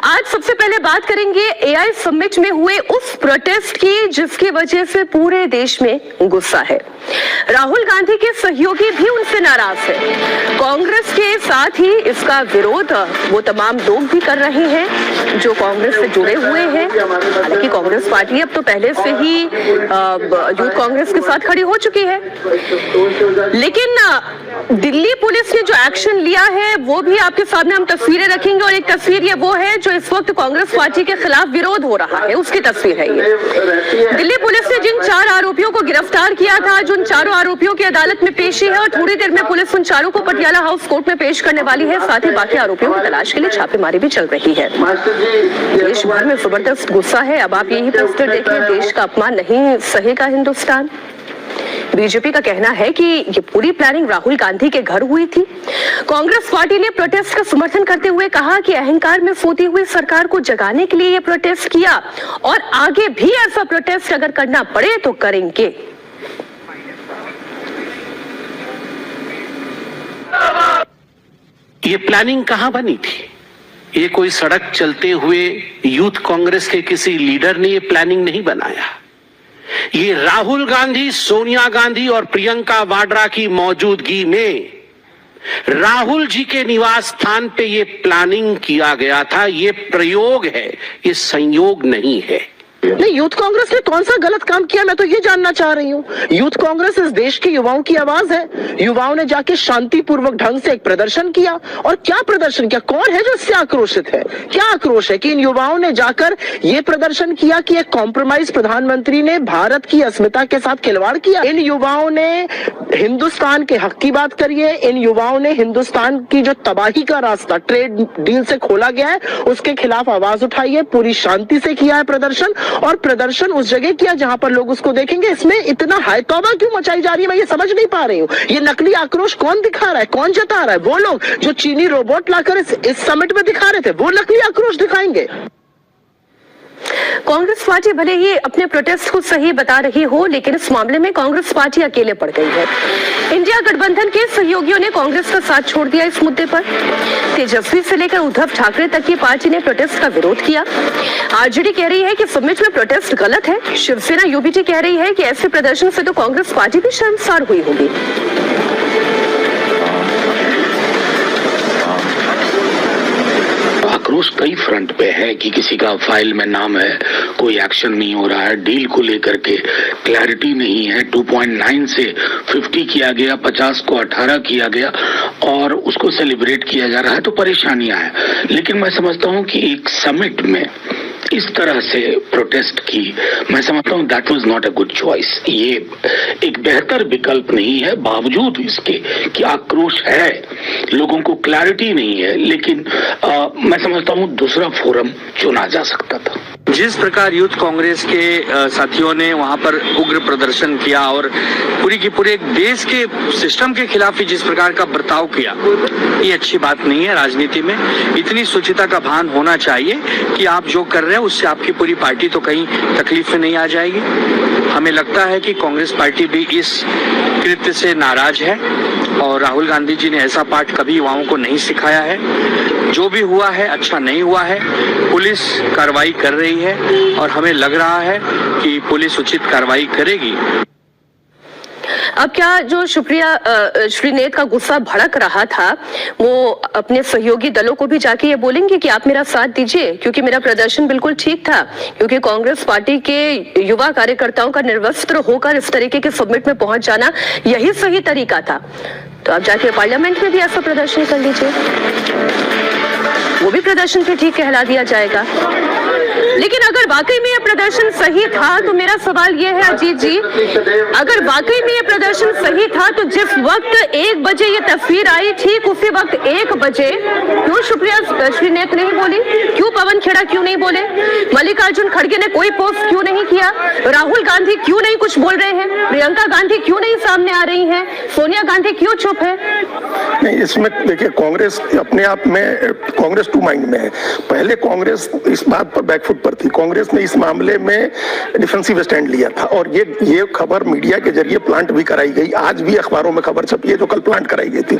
आज सबसे पहले बात करेंगे एआई समिट में हुए उस प्रोटेस्ट की जिसकी वजह से पूरे देश में गुस्सा है। राहुल गांधी के सहयोगी भी उनसे नाराज हैं। कांग्रेस के साथ ही इसका विरोध वो तमाम लोग भी कर रहे हैं जो कांग्रेस से जुड़े हुए हैं। हालांकि कांग्रेस पार्टी अब तो पहले से ही यूथ कांग्रेस के साथ खड़ी हो चुकी है, लेकिन दिल्ली पुलिस ने जो एक्शन लिया है वो भी आपके सामने हम तस्वीरें रखेंगे। और एक तस्वीर ये वो है जो इस वक्त कांग्रेस पार्टी के खिलाफ विरोध हो रहा है, उसकी तस्वीर है ये। दिल्ली पुलिस ने जिन 4 आरोपियों को गिरफ्तार किया था, जो उन चारों आरोपियों की अदालत में पेशी है और थोड़ी देर में पुलिस उन चारों को पटियाला हाउस कोर्ट में पेश करने वाली है। साथ ही बाकी आरोपियों की तलाश के लिए छापेमारी भी चल रही है। देश भर में जबरदस्त गुस्सा है। अब आप यही पोस्टर देखें, देश का अपमान नहीं सहेगा हिंदुस्तान। बीजेपी का कहना है कि ये पूरी प्लानिंग राहुल गांधी के घर हुई थी। कांग्रेस पार्टी ने प्रोटेस्ट का समर्थन करते हुए कहा कि अहंकार में सोती हुई सरकार को जगाने के लिए ये प्रोटेस्ट किया और आगे भी ऐसा प्रोटेस्ट अगर करना पड़े तो करेंगे। ये प्लानिंग कहां बनी थी? ये कोई सड़क चलते हुए यूथ कांग्रेस के किसी लीडर ने ये प्लानिंग नहीं बनाया। ये राहुल गांधी, सोनिया गांधी और प्रियंका वाड्रा की मौजूदगी में राहुल जी के निवास स्थान पे ये प्लानिंग किया गया था। ये प्रयोग है, ये संयोग नहीं है। नहीं, यूथ कांग्रेस ने कौन सा गलत काम किया, मैं तो ये जानना चाह रही हूँ। यूथ कांग्रेस इस देश के युवाओं की आवाज है। युवाओं ने जाके शांतिपूर्वक ढंग से एक प्रदर्शन किया। और क्या प्रदर्शन किया? कौन है जो इससे आक्रोशित है? क्या आक्रोश है कि इन युवाओं ने जाकर ये प्रदर्शन किया कि एक कॉम्प्रोमाइज प्रधानमंत्री ने भारत की अस्मिता के साथ खिलवाड़ किया। इन युवाओं ने हिंदुस्तान के हक की बात करी है। इन युवाओं ने हिंदुस्तान की जो तबाही का रास्ता ट्रेड डील से खोला गया है उसके खिलाफ आवाज उठाई है। पूरी शांति से किया है प्रदर्शन, और प्रदर्शन उस जगह किया जहां पर लोग उसको देखेंगे। इसमें इतना हाय तौबा क्यों मचाई जा रही है, मैं ये समझ नहीं पा रही हूँ। ये नकली आक्रोश कौन दिखा रहा है, कौन जता रहा है? वो लोग जो चीनी रोबोट लाकर इस समिट में दिखा रहे थे, वो नकली आक्रोश दिखाएंगे। कांग्रेस पार्टी भले ही अपने प्रोटेस्ट को सही बता रही हो, लेकिन इस मामले में कांग्रेस पार्टी अकेले पड़ गई है। इंडिया गठबंधन के सहयोगियों ने कांग्रेस का साथ छोड़ दिया इस मुद्दे पर। तेजस्वी से लेकर उद्धव ठाकरे तक की पार्टी ने प्रोटेस्ट का विरोध किया। आरजेडी कह रही है कि समिट में प्रोटेस्ट गलत है। शिवसेना यूबीटी कह रही है कि ऐसे प्रदर्शन से तो कांग्रेस पार्टी भी शर्मसार हुई होगी। आक्रोश कई फ्रंट पे है कि किसी का फाइल में नाम है, कोई एक्शन नहीं हो रहा है, डील को लेकर के क्लैरिटी नहीं है। 2.9 से 50 किया गया, 50 को 18 किया गया और उसको सेलिब्रेट किया जा रहा है, तो परेशानियां हैं। लेकिन मैं समझता हूं कि एक समिट में इस तरह से प्रोटेस्ट की, मैं समझता हूँ that was not a good choice. ये एक बेहतर विकल्प नहीं है, बावजूद इसके कि आक्रोश है, लोगों को क्लैरिटी नहीं है। लेकिन मैं समझता हूँ दूसरा फोरम चुना जा सकता था। जिस प्रकार यूथ कांग्रेस के साथियों ने वहां पर उग्र प्रदर्शन किया और पूरी की पूरे देश के सिस्टम के खिलाफ ही जिस प्रकार का बर्ताव किया, ये अच्छी बात नहीं है। राजनीति में इतनी शुचिता का भान होना चाहिए कि आप जो कर रहे हैं उससे आपकी पूरी पार्टी तो कहीं तकलीफ में नहीं आ जाएगी। हमें लगता है कि कांग्रेस पार्टी भी इस कृत्य से नाराज है और राहुल गांधी जी ने ऐसा पाठ कभी युवाओं को नहीं सिखाया है। जो भी हुआ है अच्छा नहीं हुआ है। पुलिस कार्रवाई कर रही है और हमें लग रहा है कि पुलिस उचित कार्रवाई करेगी। अब क्या जो श्रीनेत का गुस्सा भड़क रहा था, वो अपने सहयोगी दलों को भी जाके ये बोलेंगे कि आप मेरा साथ दीजिए क्योंकि मेरा प्रदर्शन बिल्कुल ठीक था, क्योंकि कांग्रेस पार्टी के युवा कार्यकर्ताओं का निर्वस्त्र होकर इस तरीके के समिट में पहुंच जाना यही सही तरीका था। तो आप जाके पार्लियामेंट में भी ऐसा प्रदर्शन कर लीजिए, वो भी प्रदर्शन पे ठीक कहला दिया जाएगा। लेकिन अगर वाकई में यह प्रदर्शन सही था तो मेरा सवाल यह है अजीत जी, अगर वाकई में यह प्रदर्शन सही था तो जिस वक्त 1 बजे ये तस्वीर आई, ठीक उसी वक्त 1 बजे क्यों सुप्रिया श्रीनेत नहीं बोली, क्यों पवन खेड़ा क्यों नहीं बोले, मल्लिकार्जुन खड़गे ने कोई पोस्ट क्यों नहीं किया, राहुल गांधी क्यों नहीं कुछ बोल रहे हैं, प्रियंका गांधी क्यों नहीं सामने आ रही हैं, सोनिया गांधी क्यों चुप है? नहीं, इसमें देखिए कांग्रेस अपने आप में कांग्रेस टू माइंड में है। पहले कांग्रेस इस बात पर बैकफुट पर थी, कांग्रेस ने इस मामले में डिफेंसिव स्टैंड लिया था और ये खबर मीडिया के जरिए प्लांट भी कराई गई। आज आज भी अखबारों में खबर छपी है जो कल प्लांट कराई गई थी।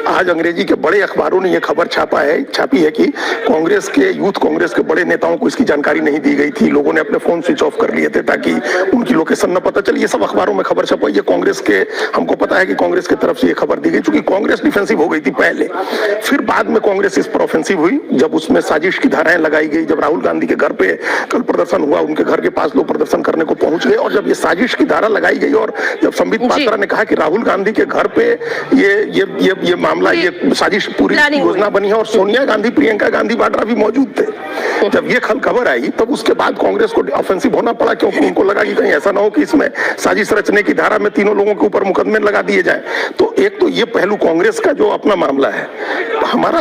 आज अंग्रेजी के बड़े अखबारों ने यह खबर छापी है कि कांग्रेस के यूथ कांग्रेस के बड़े नेताओं को इसकी जानकारी नहीं दी गई थी, लोगों ने अपने फोन स्विच ऑफ कर लिए थे ताकि उनकी लोकेशन न पता चले। ये सब अखबारों में खबर छपाई है कांग्रेस के, हमको पता है कि कांग्रेस की तरफ से ये खबर दी गई, क्योंकि कांग्रेस डिफेंसिव हो गई थी पहले, फिर बाद में कांग्रेस इस पर ऑफेंसिव हुई जब उसमें साजिश की धाराएं लगाई गई। जब राहुल गांधी के घर पे कल प्रदर्शन हुआ, उनके घर के पास लोग प्रदर्शन करने को पहुंच गए, और जब ये साजिश की धारा लगाई गई और जब संबित पात्रा ने कहा कि राहुल गांधी के घर पे ये मामला, ये साजिश पूरी योजना बनी है और सोनिया गांधी प्रियंका गांधी वाड्रा भी मौजूद थे, जब ये खबर आई तब उसके बाद कांग्रेस को ऑफेंसिव होना पड़ा, क्योंकि उनको लगा कि कहीं ऐसा ना हो कि इसमें साजिश रचने की धारा में तीनों लोगों के ऊपर मुकदमे लगा दिए जाए। तो एक तो ये पहलू कांग्रेस का जो अपना मामला है,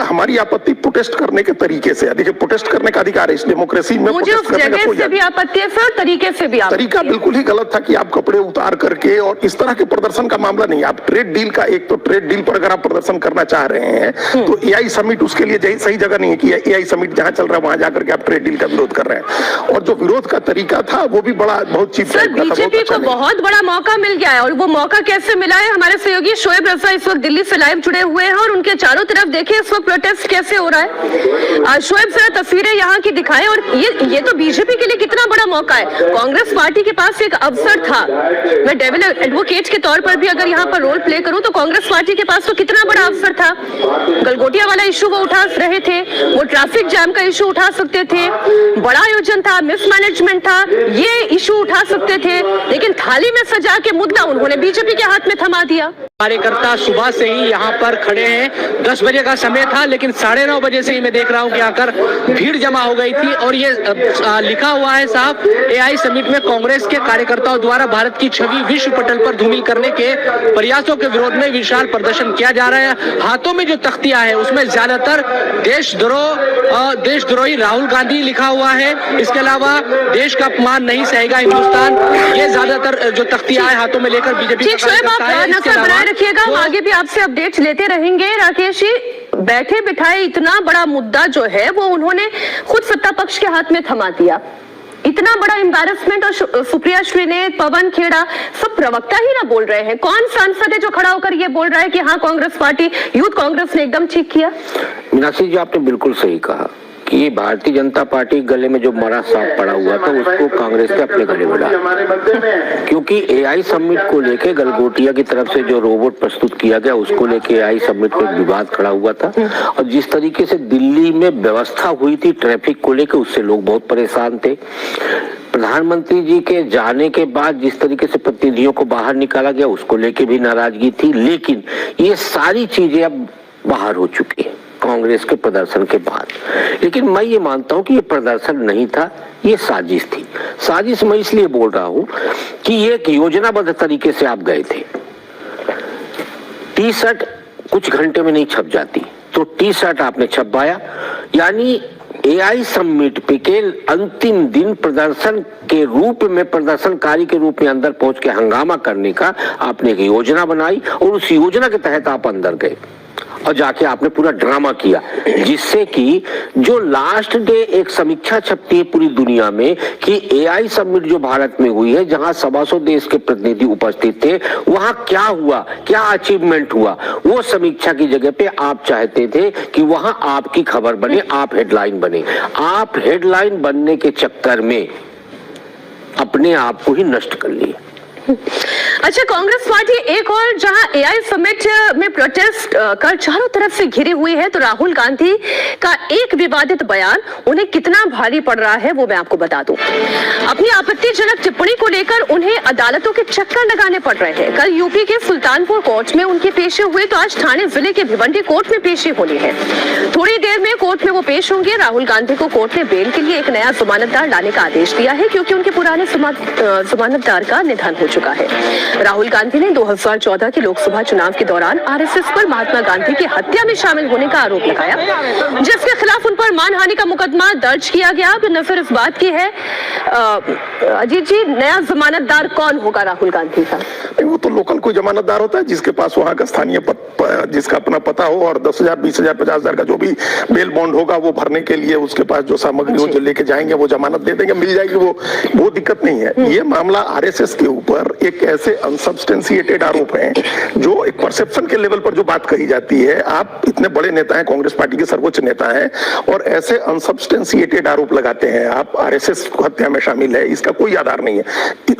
हमारी आपत्ति प्रोटेस्ट करने के तरीके से। देखिए, प्रोटेस्ट करने का अधिकार है इस डेमोक्रेसी में, मुझे उस जगह से भी आपत्ति है सर, तरीके से भी आपत्ति। तरीका बिल्कुल ही गलत था कि आप कपड़े उतार करके, और इस तरह के प्रदर्शन का मामला नहीं। आप ट्रेड डील का, एक तो ट्रेड डील पर अगर आप प्रदर्शन करना चाह रहे हैं तो एआई समिट उसके लिए सही जगह नहीं है कि एआई समिट जहां चल रहा है वहां जाकर के आप ट्रेड डील का विरोध कर रहे हैं। और जो विरोध का तरीका था वो भी बहुत चीप टाइप का था। बीजेपी को बहुत बड़ा मौका मिल गया है, और वो मौका कैसे मिला है? हमारे सहयोगी शोएब रजा इस वक्त दिल्ली से लाइव जुड़े हुए हैं और उनके चारों तरफ देखिए इस वक्त प्रोटेस्ट कैसे हो रहा है। शोएब जरा तस्वीरें यहाँ की दिखाएं, और ये तो बीजेपी के लिए कितना बड़ा मौका है। कांग्रेस पार्टी के पास एक अवसर था, मैं डेविल एडवोकेट के तौर पर भी अगर यहाँ पर रोल प्ले करूं तो कांग्रेस पार्टी के पास तो कितना बड़ा अवसर था। गलगोटिया वाला इशू वो उठा रहे थे, वो ट्रैफिक जैम का इशू उठा सकते थे, बड़ा आयोजन था, मिसमैनेजमेंट था, ये इशू उठा सकते थे, लेकिन थाली में सजा के मुद्दा उन्होंने बीजेपी के हाथ में थमा दिया। कार्यकर्ता सुबह से ही यहाँ पर खड़े हैं। 10 बजे का समय था, लेकिन 9:30 बजे से ही मैं देख रहा हूँ कि आकर भीड़ जमा हो गई थी, और ये लिखा हुआ है साहब, एआई समिट में कांग्रेस के कार्यकर्ताओं द्वारा भारत की छवि विश्व पटल पर धूमिल करने के प्रयासों के विरोध में विशाल प्रदर्शन किया जा रहा है। हाथों में जो तख्तियां हैं उसमें ज्यादातर देशद्रोही राहुल गांधी लिखा हुआ है। इसके अलावा देश का अपमान नहीं सहेगा हिंदुस्तान, ये ज्यादातर जो तख्तियां हैं हाथों में लेकर बीजेपी रखिएगा, हम आगे भी आपसे अपडेट्स लेते रहेंगे। राकेश जी, बैठे बिठाए इतना बड़ा मुद्दा जो है वो उन्होंने खुद सत्ता पक्ष के हाथ में थमा दिया। इतना बड़ा एम्बैरसमेंट, और सुप्रिया श्रीनेत, पवन खेड़ा सब प्रवक्ता ही ना बोल रहे हैं। कौन सांसद है जो खड़ा होकर ये बोल रहा है कि हाँ कांग्रेस पार्टी, यूथ कांग्रेस ने एकदम ठीक किया? मीनाक्षी जी, आपने बिल्कुल सही कहा कि ये भारतीय जनता पार्टी गले में जो मरा सांप पड़ा हुआ था उसको कांग्रेस के अपने गले में डाला, क्योंकि एआई समिट को लेके गलगोटिया की तरफ से जो रोबोट प्रस्तुत किया गया उसको लेके एआई समिट में विवाद खड़ा हुआ था, और जिस तरीके से दिल्ली में व्यवस्था हुई थी ट्रैफिक को लेके उससे लोग बहुत परेशान थे। प्रधानमंत्री जी के जाने के बाद जिस तरीके से प्रतिनिधियों को बाहर निकाला गया उसको लेके भी नाराजगी थी, लेकिन ये सारी चीजें अब बाहर हो चुकी है कांग्रेस के प्रदर्शन के बाद। लेकिन मैं ये मानता हूं कि ये प्रदर्शन नहीं था, ये साजिश थी। साजिश मैं इसलिए बोल रहा हूं कि ये एक योजनाबद्ध तरीके से आप गए थे। टी शर्ट कुछ घंटे में नहीं छप जाती, तो टी शर्ट आपने छपवाया, यानी एआई समिट पे के अंतिम दिन प्रदर्शन के रूप में, प्रदर्शनकारी के रूप में अंदर पहुंच के हंगामा करने का आपने एक योजना बनाई, और उस योजना के तहत आप अंदर गए और जाके आपने पूरा ड्रामा किया, जिससे कि जो लास्ट डे एक समीक्षा छपती है पूरी दुनिया में कि एआई समिट जो भारत में हुई है, जहां 125 देश के प्रतिनिधि उपस्थित थे, वहां क्या हुआ, क्या अचीवमेंट हुआ, वो समीक्षा की जगह पे आप चाहते थे कि वहां आपकी खबर बने, आप हेडलाइन बने। आप हेडलाइन बनने के चक्कर में अपने आप को ही नष्ट कर लिए। अच्छा, कांग्रेस पार्टी एक और जहां एआई समिट में प्रोटेस्ट कर चारों तरफ से घिरी हुई है, तो राहुल गांधी का एक विवादित बयान उन्हें कितना भारी पड़ रहा है वो मैं आपको बता दूं। अपनी आपत्तिजनक टिप्पणी को लेकर उन्हें अदालतों के चक्कर लगाने पड़ रहे हैं। कल यूपी के सुल्तानपुर कोर्ट में उनके पेशी हुए, तो आज ठाणे जिले के भिवंडी कोर्ट में पेशी होनी है। थोड़ी देर में कोर्ट में वो पेश होंगे। राहुल गांधी को कोर्ट ने बेल के लिए एक नया जमानतदार लाने का आदेश दिया है, क्योंकि उनके पुराने जमानतदार का निधन हो चुका है। राहुल गांधी ने 2014 के लोकसभा लोकसभा चुनाव के दौरान आरएसएस पर महात्मा गांधी की हत्या में शामिल होने का आरोप लगाया, जिसके खिलाफ उन पर मानहानि का मुकदमा दर्ज किया गया। अब नफर इस बात की है अजीत जी, नया जमानतदार कौन होगा राहुल गांधी का? वो तो लोकल कोई जमानतदार होता है जिसके पास वहां का स्थानीय जिसका अपना पता हो और 10,000, 20,000, 50,000 का जो भी बेल बॉन्ड होगा वो भरने के लिए उसके पास जो सामग्री हो जो लेके जाएंगे वो जमानत दे देंगे, मिल जाएगी, वो दिक्कत नहीं है। ये मामला आरएसएस के ऊपर एक ऐसे अनसब्सटेंशिएटेड आरोप है जो एक परसेप्शन के लेवल पर जो बात कही जाती है। आप इतने बड़े नेता हैं, कांग्रेस पार्टी के सर्वोच्च नेता हैं और ऐसे अनसब्सटेंशिएटेड आरोप लगाते हैं आप आरएसएस हत्या में शामिल है, इसका कोई आधार नहीं है।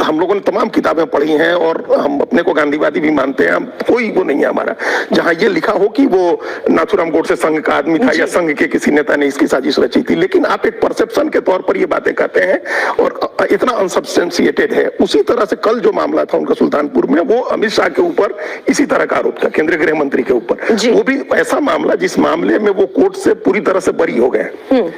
हम लोगों ने तमाम किताबें पढ़ी हैं और हम अपने को गांधीवादी भी मानते हैं, कोई वो नहीं है हमारा जहां ये लिखा हो कि वो नाथूराम गोडसे संघ का आदमी था या संघ के किसी नेता ने इसकी साजिश रची थी। लेकिन आप एक परसेप्शन के तौर पर ये बातें कहते हैं और इतना अनसब्सटेंशिएटेड है। उसी तरह से कल जो मामला था उनका सुल्तानपुर में, वो अमित शाह के ऊपर इसी तरह का आरोप था, केंद्रीय गृह मंत्री के ऊपर। वो भी ऐसा मामला जिस मामले में वो कोर्ट से पूरी तरह से बरी हो गए।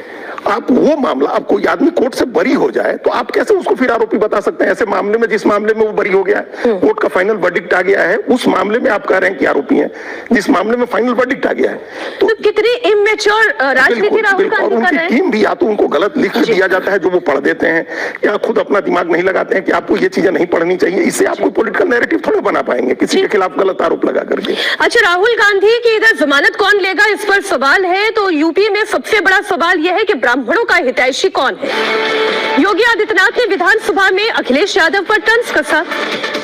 आप वो मामला, आप कोई आदमी कोर्ट से बरी हो जाए तो आप कैसे उसको फिर आरोपी बता सकते हैं? ऐसे मामले में जिस मामले में वो बरी हो गया है, कोर्ट का फाइनल वर्डिक्ट आ गया है, उस मामले में आप कह रहे हैं कि आरोपी हैं जिस मामले में फाइनल वर्डिक्ट आ गया है। तो कितनी इमेच्योर राजनीति राहुल गांधी कर रहे हैं। टीम भी या तो उनको गलत लिख के दिया जाता है जो वो पढ़ देते हैं, या खुद अपना दिमाग नहीं लगाते हैं कि आपको ये चीजें नहीं पढ़नी चाहिए। इससे आप कोई पॉलिटिकल नैरेटिव थोड़ा बना पाएंगे किसी के खिलाफ गलत आरोप लगा करके। अच्छा, राहुल गांधी की इधर जमानत कौन लेगा, इस पर सवाल है। तो यूपी में सबसे बड़ा सवाल यह है कि ब्राह्मणों का हितैषी कौन है। योगी आदित्यनाथ ने विधानसभा में अखिलेश यादव पर तंज कसा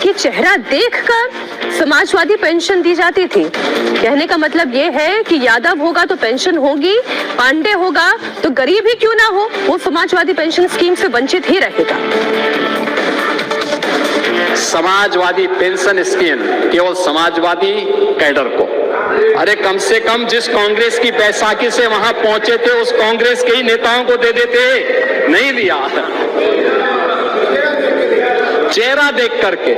कि चेहरा देखकर समाजवादी पेंशन दी जाती थी। कहने का मतलब यह है कि यादव होगा तो पेंशन होगी, पांडे होगा तो गरीब ही क्यों ना हो वो समाजवादी पेंशन स्कीम से वंचित ही रहेगा। समाजवादी पेंशन स्कीम केवल समाजवादी कैडर को, अरे कम से कम जिस कांग्रेस की बैसाखी से वहां पहुंचे थे उस कांग्रेस के ही नेताओं को दे देते, नहीं दिया। चेहरा देख करके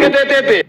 देते थे।